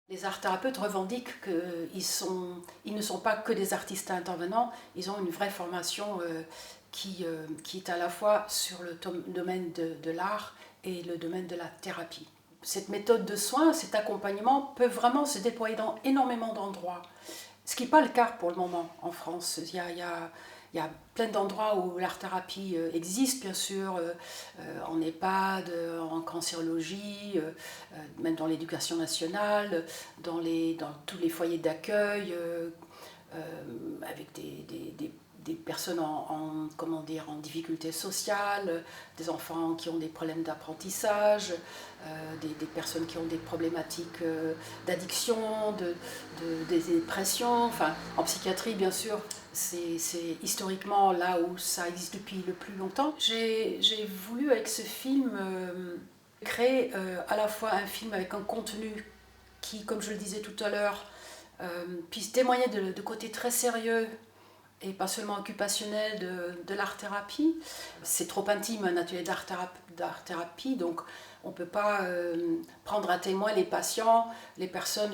Les art thérapeutes revendiquent qu'ils ne sont pas que des artistes intervenants, ils ont une vraie formation qui est à la fois sur le domaine de l'art et le domaine de la thérapie. Cette méthode de soins, cet accompagnement peut vraiment se déployer dans énormément d'endroits, ce qui n'est pas le cas pour le moment en France. Il y a plein d'endroits où l'art-thérapie existe, bien sûr, en EHPAD, en cancérologie, même dans l'éducation nationale, dans tous les foyers d'accueil, avec des personnes comment dire, en difficulté sociale, des enfants qui ont des problèmes d'apprentissage, des personnes qui ont des problématiques d'addiction, des dépressions. Enfin, en psychiatrie, bien sûr, c'est historiquement là où ça existe depuis le plus longtemps. J'ai voulu, avec ce film, créer à la fois un film avec un contenu qui, comme je le disais tout à l'heure, puisse témoigner de côté très sérieux et pas seulement occupationnel de l'art-thérapie. C'est trop intime un atelier d'art-thérapie, donc on ne peut pas prendre à témoin les patients, les personnes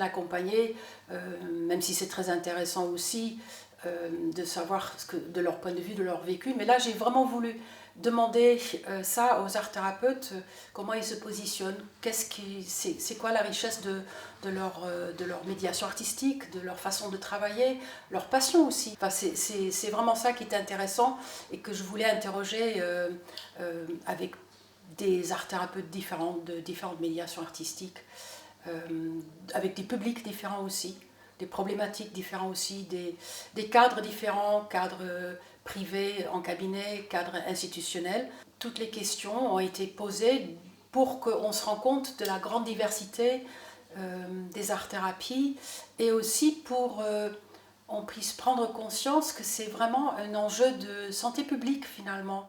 accompagnées, même si c'est très intéressant aussi de savoir de leur point de vue, de leur vécu. Mais là, j'ai vraiment voulu demander ça aux art-thérapeutes, comment ils se positionnent, c'est quoi la richesse de leur médiation artistique, de leur façon de travailler, leur passion aussi. Enfin, c'est vraiment ça qui est intéressant et que je voulais interroger avec des art-thérapeutes différents, de différentes médiations artistiques, avec des publics différents aussi, des problématiques différentes aussi, des cadres différents, cadres privés en cabinet, cadres institutionnels. Toutes les questions ont été posées pour qu'on se rende compte de la grande diversité des art-thérapies et aussi pour on puisse prendre conscience que c'est vraiment un enjeu de santé publique finalement.